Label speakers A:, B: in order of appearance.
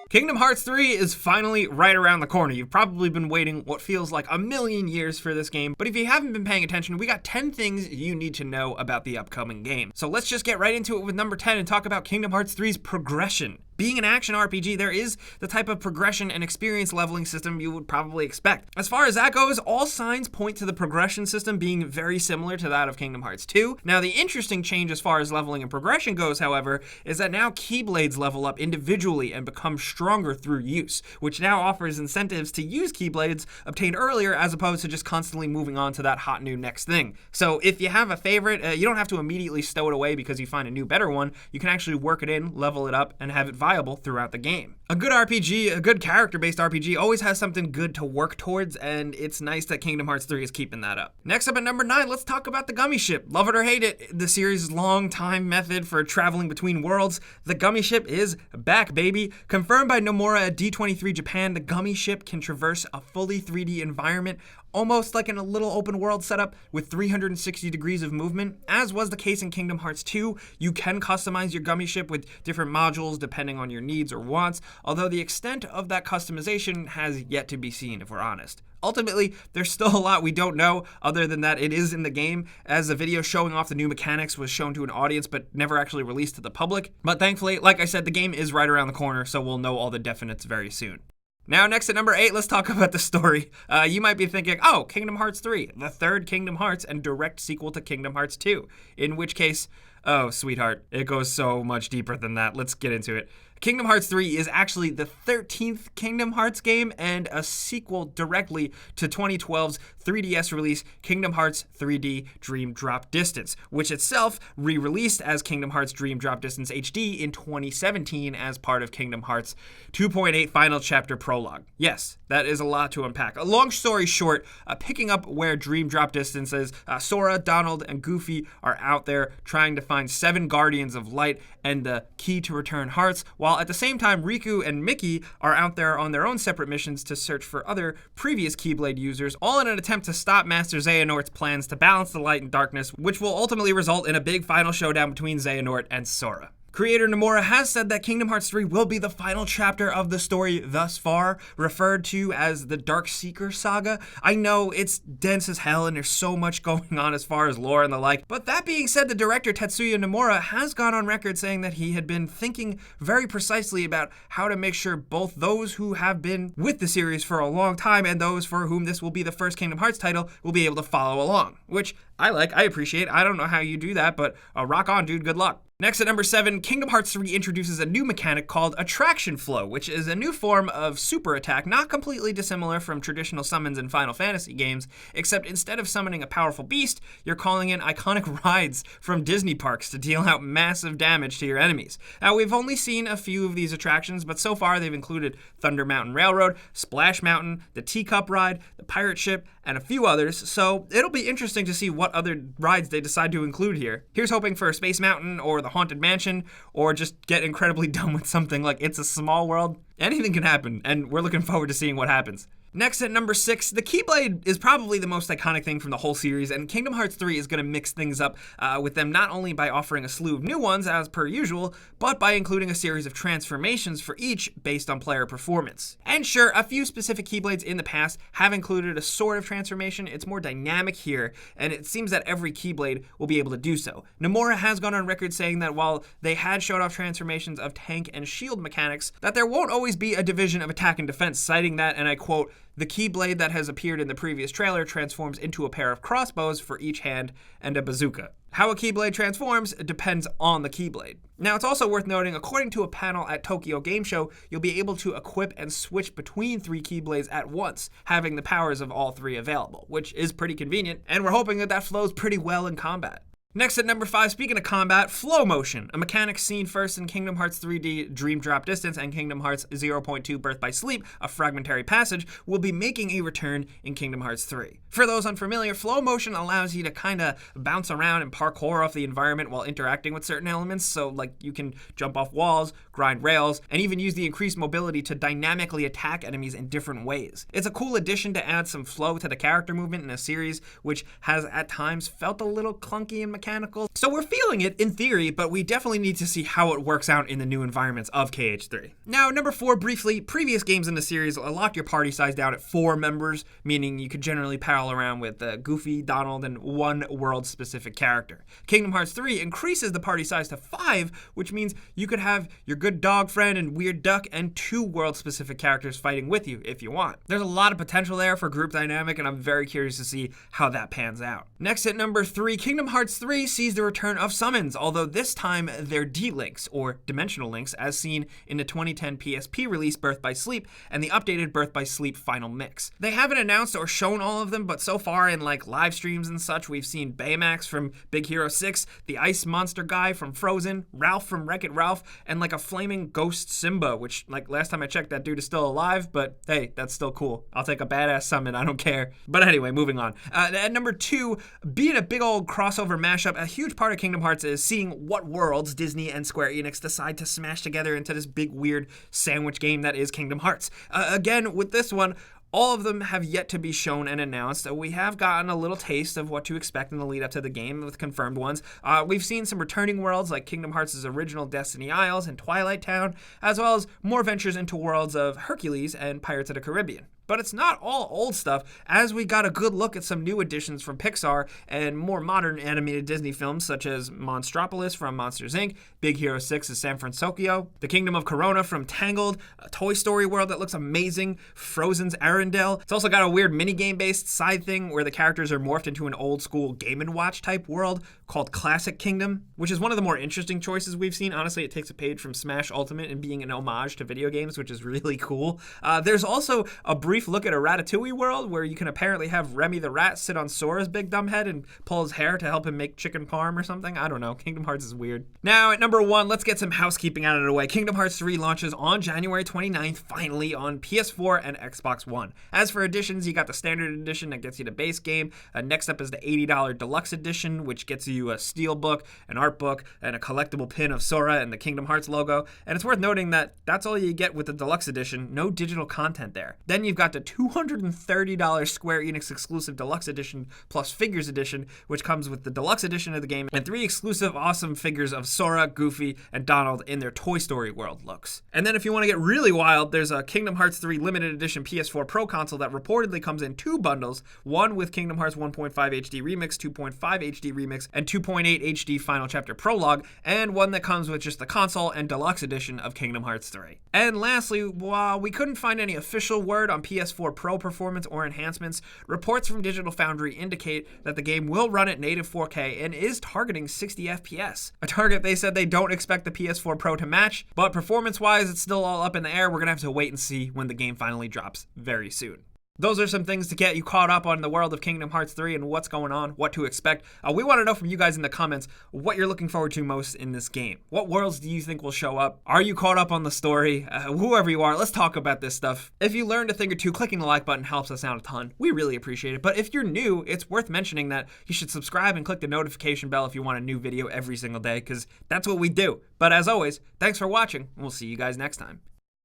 A: Kingdom Hearts 3 is finally right around the corner. You've probably been waiting what feels like a million years for this game, but if you haven't been paying attention, we got 10 things you need to know about the upcoming game. So let's just get right into it with number 10 and talk about Kingdom Hearts 3's progression. Being an action RPG, there is the type of progression and experience leveling system you would probably expect. As far as that goes, all signs point to the progression system being very similar to that of Kingdom Hearts 2. Now, the interesting change as far as leveling and progression goes, however, is that now Keyblades level up individually and become stronger through use, which now offers incentives to use Keyblades obtained earlier as opposed to just constantly moving on to that hot new next thing. So if you have a favorite, you don't have to immediately stow it away because you find a new better one. You can actually work it in, level it up, and have it viable throughout the game. A good RPG, a good character-based RPG, always has something good to work towards, and it's nice that Kingdom Hearts 3 is keeping that up. Next up at number 9, let's talk about the Gummi Ship. Love it or hate it, the series' long-time method for traveling between worlds, the Gummi Ship is back, baby. Confirmed by Nomura at D23 Japan, the Gummi Ship can traverse a fully 3D environment, almost like in a little open world setup with 360 degrees of movement. As was the case in Kingdom Hearts 2, you can customize your Gummi Ship with different modules depending on your needs or wants, although the extent of that customization has yet to be seen, if we're honest. Ultimately, there's still a lot we don't know, other than that it is in the game, as a video showing off the new mechanics was shown to an audience but never actually released to the public. But thankfully, like I said, the game is right around the corner, so we'll know all the definites very soon. Now, next at number 8, let's talk about the story. You might be thinking, oh, Kingdom Hearts 3, the third Kingdom Hearts and direct sequel to Kingdom Hearts 2. In which case, oh, sweetheart, it goes so much deeper than that. Let's get into it. Kingdom Hearts 3 is actually the 13th Kingdom Hearts game and a sequel directly to 2012's 3DS release Kingdom Hearts 3D Dream Drop Distance, which itself re-released as Kingdom Hearts Dream Drop Distance HD in 2017 as part of Kingdom Hearts 2.8 Final Chapter Prologue. Yes, that is a lot to unpack. A long story short, picking up where Dream Drop Distance is, Sora, Donald, and Goofy are out there trying to find 7 Guardians of Light and the key to return hearts, while at the same time Riku and Mickey are out there on their own separate missions to search for other previous Keyblade users, all in an attempt to stop Master Xehanort's plans to balance the light and darkness, which will ultimately result in a big final showdown between Xehanort and Sora. Creator Nomura has said that Kingdom Hearts 3 will be the final chapter of the story thus far, referred to as the Dark Seeker Saga. I know it's dense as hell and there's so much going on as far as lore and the like, but that being said, the director Tetsuya Nomura has gone on record saying that he had been thinking very precisely about how to make sure both those who have been with the series for a long time and those for whom this will be the first Kingdom Hearts title will be able to follow along, which I like, I appreciate. I don't know how you do that, but rock on, dude, good luck. Next at number 7, Kingdom Hearts 3 introduces a new mechanic called Attraction Flow, which is a new form of super attack not completely dissimilar from traditional summons in Final Fantasy games, except instead of summoning a powerful beast, you're calling in iconic rides from Disney parks to deal out massive damage to your enemies. Now, we've only seen a few of these attractions, but so far they've included Thunder Mountain Railroad, Splash Mountain, the Teacup Ride, the Pirate Ship, and a few others, so it'll be interesting to see what other rides they decide to include here. Here's hoping for Space Mountain or the Haunted Mansion, or just get incredibly dumb with something like It's a Small World. Anything can happen, and we're looking forward to seeing what happens. Next at number 6, the Keyblade is probably the most iconic thing from the whole series, and Kingdom Hearts 3 is going to mix things up with them not only by offering a slew of new ones as per usual, but by including a series of transformations for each based on player performance. And sure, a few specific Keyblades in the past have included a sort of transformation. It's more dynamic here, and it seems that every Keyblade will be able to do so. Nomura has gone on record saying that while they had showed off transformations of tank and shield mechanics, that there won't always be a division of attack and defense, citing that, and I quote, "The Keyblade that has appeared in the previous trailer transforms into a pair of crossbows for each hand and a bazooka. How a Keyblade transforms depends on the Keyblade." Now, it's also worth noting, according to a panel at Tokyo Game Show, you'll be able to equip and switch between 3 Keyblades at once, having the powers of all 3 available, which is pretty convenient, and we're hoping that that flows pretty well in combat. Next at number 5, speaking of combat, flow motion, a mechanic seen first in Kingdom Hearts 3D Dream Drop Distance and Kingdom Hearts 0.2 Birth by Sleep, a fragmentary passage, will be making a return in Kingdom Hearts 3. For those unfamiliar, flow motion allows you to kind of bounce around and parkour off the environment while interacting with certain elements, so like you can jump off walls, grind rails, and even use the increased mobility to dynamically attack enemies in different ways. It's a cool addition to add some flow to the character movement in a series which has at times felt a little clunky and mechanical. So we're feeling it in theory, but we definitely need to see how it works out in the new environments of KH3. Now, number 4, briefly, previous games in the series locked your party size down at 4 members, meaning you could generally pal around with Goofy, Donald, and one world-specific character. Kingdom Hearts 3 increases the party size to 5, which means you could have your good dog friend and weird duck and 2 world-specific characters fighting with you if you want. There's a lot of potential there for group dynamic, and I'm very curious to see how that pans out. Next at number 3, Kingdom Hearts 3 sees the return of summons, although this time they're D-Links, or dimensional links, as seen in the 2010 PSP release Birth by Sleep and the updated Birth by Sleep Final Mix. They haven't announced or shown all of them, but so far in like live streams and such, we've seen Baymax from Big Hero 6, the ice monster guy from Frozen, Ralph from Wreck-It Ralph, and like a flaming ghost Simba, which like last time I checked, that dude is still alive, but hey, that's still cool. I'll take a badass summon, I don't care. But anyway, moving on. At number 2, being a big old crossover mashup, a huge part of Kingdom Hearts is seeing what worlds Disney and Square Enix decide to smash together into this big weird sandwich game that is Kingdom Hearts. Again, with this one, all of them have yet to be shown and announced. We have gotten a little taste of what to expect in the lead up to the game with confirmed ones. We've seen some returning worlds like Kingdom Hearts' original Destiny Isles and Twilight Town, as well as more ventures into worlds of Hercules and Pirates of the Caribbean. But it's not all old stuff, as we got a good look at some new additions from Pixar and more modern animated Disney films such as Monstropolis from Monsters, Inc., Big Hero 6's San Francisco, The Kingdom of Corona from Tangled, a Toy Story world that looks amazing, Frozen's Arendelle. It's also got a weird minigame-based side thing where the characters are morphed into an old-school Game & Watch type world called Classic Kingdom, which is one of the more interesting choices we've seen. Honestly, it takes a page from Smash Ultimate and being an homage to video games, which is really cool. There's also a brief look at a Ratatouille world where you can apparently have Remy the rat sit on Sora's big dumb head and pull his hair to help him make chicken parm or something. I don't know. Kingdom Hearts is weird. Now, at number 1, let's get some housekeeping out of the way. Kingdom Hearts 3 launches on January 29th, finally, on PS4 and Xbox One. As for editions, you got the standard edition that gets you the base game. Next up is the $80 deluxe edition, which gets you a steelbook, an art book, and a collectible pin of Sora and the Kingdom Hearts logo. And it's worth noting that that's all you get with the deluxe edition. No digital content there. Then you've got the $230 Square Enix exclusive deluxe edition plus figures edition, which comes with the deluxe edition of the game and 3 exclusive awesome figures of Sora, Goofy, and Donald in their Toy Story world looks. And then if you want to get really wild, there's a Kingdom Hearts 3 limited edition PS4 Pro console that reportedly comes in 2 bundles, one with Kingdom Hearts 1.5 HD Remix, 2.5 HD Remix, and 2.8 HD Final Chapter Prologue, and one that comes with just the console and deluxe edition of Kingdom Hearts 3. And lastly, while we couldn't find any official word on PS4 Pro performance or enhancements, reports from Digital Foundry indicate that the game will run at native 4K and is targeting 60 FPS. A target they said they don't expect the PS4 Pro to match, but performance-wise, it's still all up in the air. We're gonna have to wait and see when the game finally drops very soon. Those are some things to get you caught up on the world of Kingdom Hearts 3 and what's going on, what to expect. We want to know from you guys in the comments what you're looking forward to most in this game. What worlds do you think will show up? Are you caught up on the story? Whoever you are, let's talk about this stuff. If you learned a thing or two, clicking the like button helps us out a ton. We really appreciate it. But if you're new, it's worth mentioning that you should subscribe and click the notification bell if you want a new video every single day, because that's what we do. But as always, thanks for watching, and we'll see you guys next time.